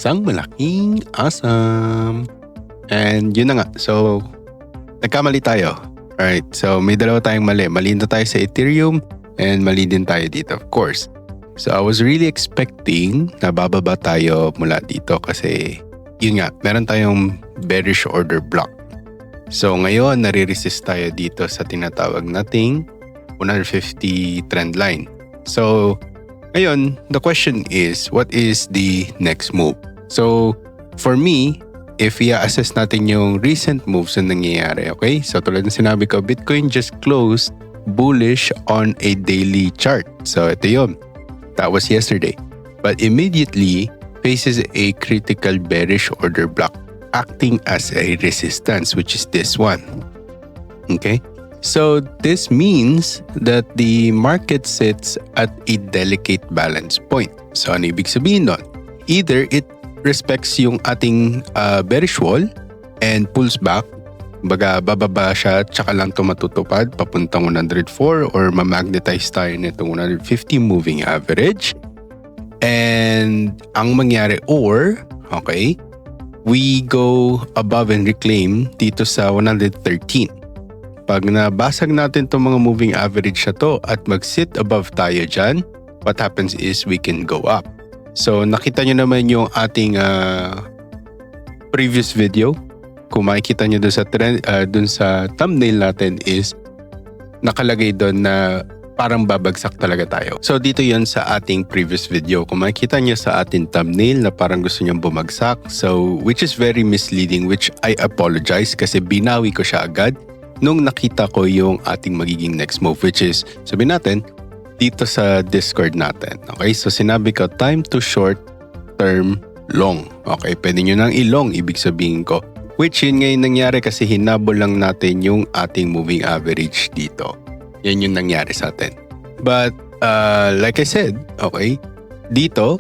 isang malaking asam. And yun na nga. So, nagkamali tayo. Alright, so may dalawa tayong mali. Mali na tayo sa Ethereum and mali din tayo dito, of course. So, I was really expecting na bababa tayo mula dito kasi yun nga, meron tayong bearish order block. So, ngayon, nare-resist tayo dito sa tinatawag nating 150 trend line. So, ngayon, the question is, what is the next move? So, for me, if i-assess natin yung recent moves na nangyayari, okay? So, tulad ng sinabi ko, Bitcoin just closed bullish on a daily chart. So, ito yun. That was yesterday. But immediately, faces a critical bearish order block acting as a resistance, which is this one. Okay? So, this means that the market sits at a delicate balance point. So, ano ibig sabihin nun? Either it respects yung ating bearish wall and pulls back, baga bababa siya tsaka lang tumatutupad papuntang 104 or ma-magnetize tayo nitong 150 moving average. And ang mangyari okay, we go above and reclaim dito sa 113. Pag nabasag natin itong mga moving average na to at mag-sit above tayo dyan, what happens is we can go up. So nakita nyo naman yung ating previous video. Kung makikita nyo dun sa thumbnail natin is nakalagay doon na parang babagsak talaga tayo. So dito yon sa ating previous video. Kung makikita nyo sa ating thumbnail na parang gusto nyong bumagsak. So which is very misleading, which I apologize kasi binawi ko siya agad nung nakita ko yung ating magiging next move, which is, sabihin natin, dito sa Discord natin. Okay, so sinabi ko, time to short term long. Okay, pwede nyo nang ilong, ibig sabihin ko. Which yun ngayon nangyari kasi hinabol lang natin yung ating moving average dito. Yan yung nangyari sa atin. But, like I said, okay, dito,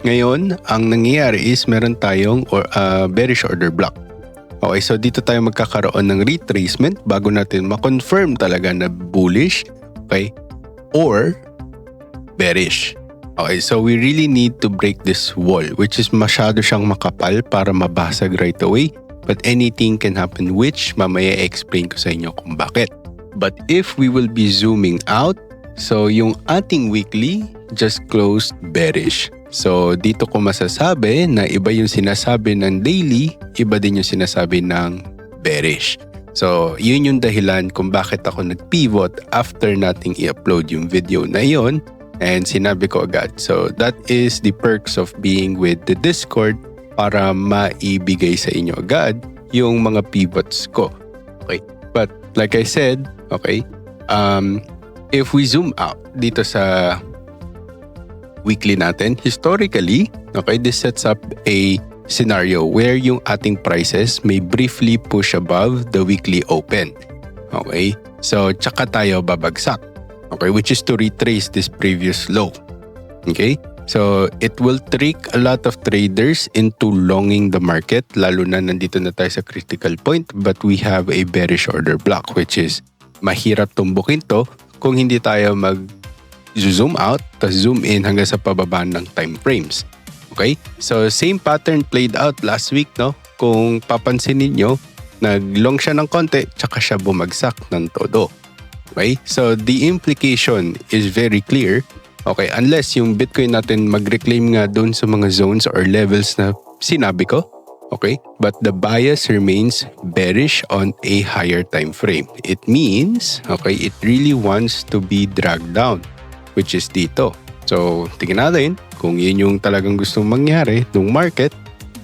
ngayon, ang nangyayari is meron tayong bearish order block. Okay, so dito tayo magkakaroon ng retracement bago natin ma-confirm talaga na bullish, okay, or bearish. Okay, so we really need to break this wall, which is masyado siyang makapal para mabasag right away. But anything can happen, which mamaya explain ko sa inyo kung bakit. But if we will be zooming out, so yung ating weekly just closed bearish. So dito ko masasabi na iba yung sinasabi ng daily, iba din yung sinasabi ng bearish. So yun yung dahilan kung bakit ako nag-pivot after nating i-upload yung video na yon and sinabi ko agad. So that is the perks of being with the Discord para maibigay sa inyo agad yung mga pivots ko. Okay? But like I said, okay, if we zoom out dito sa weekly natin, historically, okay, this sets up a scenario where yung ating prices may briefly push above the weekly open. Okay? So, tsaka tayo babagsak. Okay? Which is to retrace this previous low. Okay? So, it will trick a lot of traders into longing the market, lalo na nandito na tayo sa critical point, but we have a bearish order block, which is mahirap tumbukin to kung hindi tayo zoom out, tapos zoom in hanggang sa pababa ng time frames. Okay? So, same pattern played out last week, no? Kung papansinin nyo, nag-long siya ng konti, tsaka siya bumagsak ng todo. Okay? So, the implication is very clear. Okay? Unless yung Bitcoin natin mag-reclaim nga doon sa mga zones or levels na sinabi ko. Okay? But the bias remains bearish on a higher time frame. It means, okay, it really wants to be dragged down, which is dito. So, tingnan natin kung yun yung talagang gustong mangyari ng market.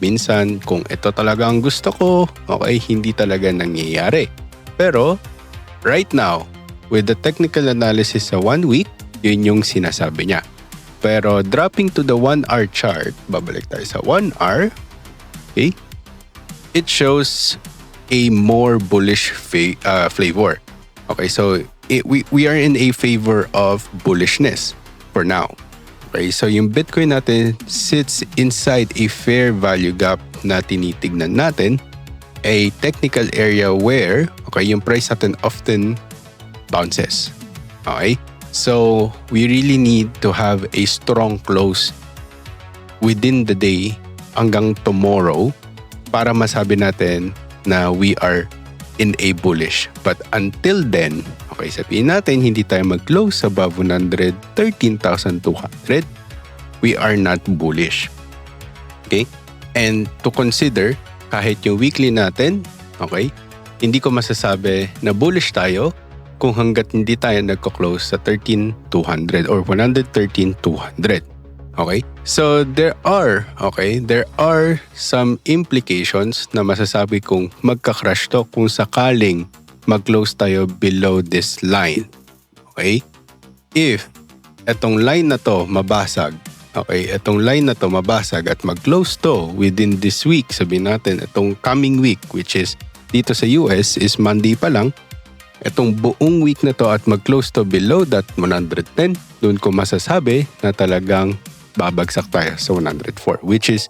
Minsan, kung ito talaga ang gusto ko, okay, hindi talaga nangyayari. Pero, right now, with the technical analysis sa 1 week, yun yung sinasabi niya. Pero, dropping to the 1 hour chart, babalik tayo sa 1 hour, okay, it shows a more bullish flavor. Okay, so, we are in a favor of bullishness for now. Okay, so yung Bitcoin natin sits inside a fair value gap na tinitignan natin, a technical area where, okay, yung price natin often bounces. Okay, so we really need to have a strong close within the day hanggang tomorrow para masabi natin na we are in a bullish. But until then, okay, sabihin natin hindi tayo mag-close above 113,200, we are not bullish. Okay? And to consider, kahit yung weekly natin, okay, hindi ko masasabi na bullish tayo kung hanggat hindi tayo nagko-close sa 13,200 or 113,200. Okay? So there are some implications na masasabi kong magka-crash to kung sakaling mag-close tayo below this line. Okay? If etong line na to mabasag, at mag-close to within this week, sabihin natin itong coming week, which is dito sa US is Monday pa lang, itong buong week na to at mag-close to below that 110, doon ko masasabi na talagang babagsak tayo sa 104, which is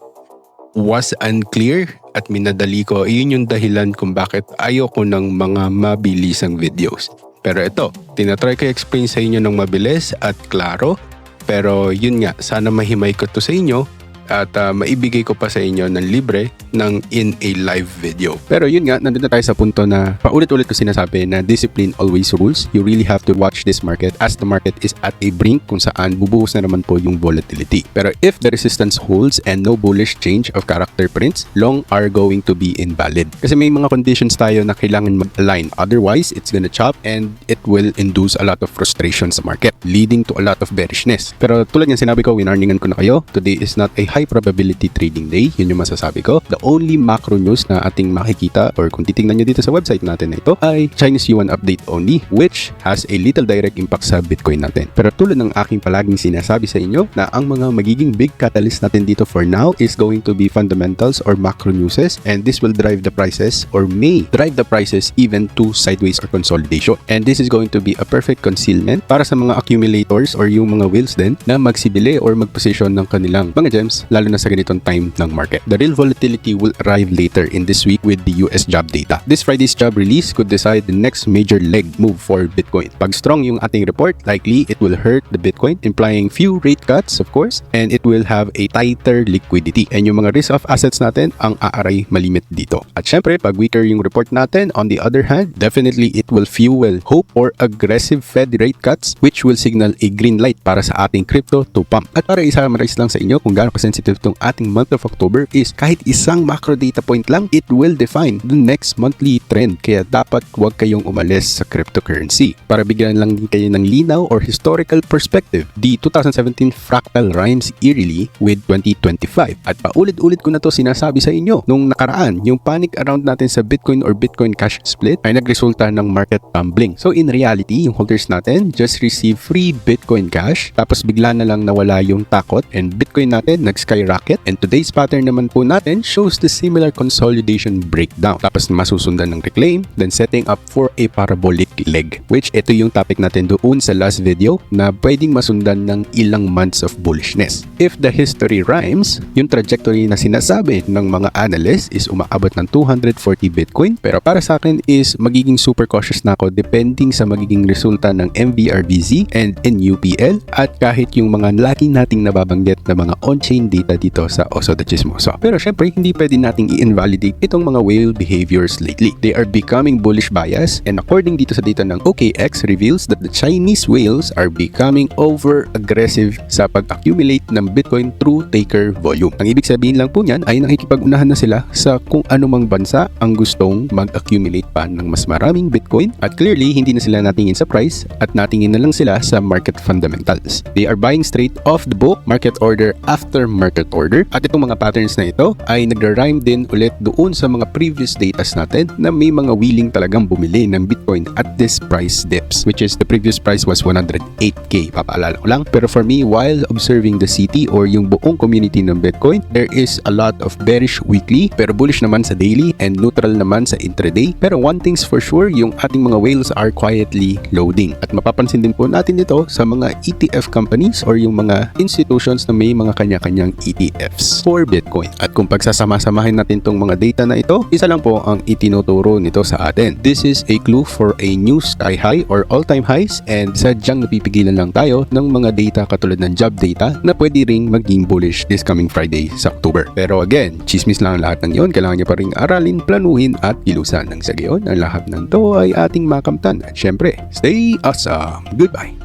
was unclear at minadali ko. Iyon yung dahilan kung bakit ayoko ng mga mabilisang videos. Pero ito, tinatry ko explain sa inyo ng mabilis at klaro. Pero yun nga, sana mahimay ko to sa inyo at maibigay ko pa sa inyo ng libre ng in a live video. Pero yun nga, nandito tayo sa punto na paulit-ulit ko sinasabi na discipline always rules. You really have to watch this market as the market is at a brink kung saan bubuhos na naman po yung volatility. Pero if the resistance holds and no bullish change of character prints, long are going to be invalid. Kasi may mga conditions tayo na kailangan mag-align. Otherwise, it's gonna chop and it will induce a lot of frustration sa market, leading to a lot of bearishness. Pero tulad ng sinabi ko, winarningan ko na kayo, today is not a high probability trading day. Yun yung masasabi ko. The only macro news na ating makikita or kung titingnan nyo dito sa website natin na ito ay Chinese yuan update only, which has a little direct impact sa Bitcoin natin. Pero tulad ng aking palaging sinasabi sa inyo na ang mga magiging big catalyst natin dito for now is going to be fundamentals or macro newses, and this will drive the prices or may drive the prices even to sideways or consolidation. And this is going to be a perfect concealment para sa mga accumulators or yung mga whales din na magsibili or magposition ng kanilang mga gems lalo na sa ganitong time ng market. The real volatility will arrive later in this week with the US job data. This Friday's job release could decide the next major leg move for Bitcoin. Pag strong yung ating report, likely it will hurt the Bitcoin, implying few rate cuts of course, and it will have a tighter liquidity. And yung mga risk-off assets natin ang aaray malimit dito. At syempre, pag weaker yung report natin, on the other hand, definitely it will fuel hope or aggressive Fed rate cuts, which will signal a green light para sa ating crypto to pump. At para i-summarize lang sa inyo kung gaano sensitive tong ating month of October is kahit isang macro data point lang, it will define the next monthly trend. Kaya dapat huwag kayong umalis sa cryptocurrency. Para bigyan lang din kayo ng linaw or historical perspective, the 2017 fractal rhymes eerily with 2025. At paulit-ulit ko na to sinasabi sa inyo nung nakaraan, yung panic around natin sa Bitcoin or Bitcoin cash split ay nagresulta ng market tumbling. So in reality, yung holders natin just receive free Bitcoin cash, tapos bigla na lang nawala yung takot and Bitcoin natin nag-skyrocket, and today's pattern naman po natin shows the similar consolidation breakdown. Tapos masusundan ng reclaim, then setting up for a parabolic leg, which ito yung topic natin doon sa last video na pwedeng masundan ng ilang months of bullishness. If the history rhymes, yung trajectory na sinasabi ng mga analysts is umaabot ng 240 Bitcoin, pero para sa akin is magiging super cautious na ako depending sa magiging resulta ng MVRBZ and NUPL at kahit yung mga lagi nating nababanggit na mga on-chain data dito sa Oso de Chismoso. Pero syempre, hindi pwede nating i-invalidate itong mga whale behaviors lately. They are becoming bullish bias, and according dito sa data ng OKX reveals that the Chinese whales are becoming over-aggressive sa pag-accumulate ng Bitcoin through taker volume. Ang ibig sabihin lang po niyan ay nakikipag-unahan na sila sa kung anumang bansa ang gustong mag-accumulate pa ng mas maraming Bitcoin, at clearly hindi na sila natingin sa price at natingin na lang sila sa market fundamentals. They are buying straight off the book, market order after market order, at itong mga patterns na ito ay nagra-rhyme din ulit doon sa mga previous datas natin na may mga willing talagang bumili ng Bitcoin at this price dips, which is the previous price was 108k, papaalala ko lang. Pero for me, while observing the city or yung buong community ng Bitcoin, there is a lot of bearish weekly pero bullish naman sa daily and neutral naman sa intraday. Pero one thing's for sure, yung ating mga whales are quietly loading, at mapapansin din po natin ito sa mga ETF companies or yung mga institutions na may mga kanya-kanyang ETFs for Bitcoin. At kung pagsasama samasamahin natin tong mga data na ito, isa lang po ang itinuturo nito sa atin. This is a clue for a new sky high or all-time highs, and sadyang napipigilan lang tayo ng mga data katulad ng job data na pwede ring maging bullish this coming Friday sa October. Pero again, chismis lang ang lahat ng yun. Kailangan nyo pa ring aralin, planuhin at ilusan. Nang sa gayon, ang lahat ng to ay ating makamtan. At syempre, stay awesome! Goodbye!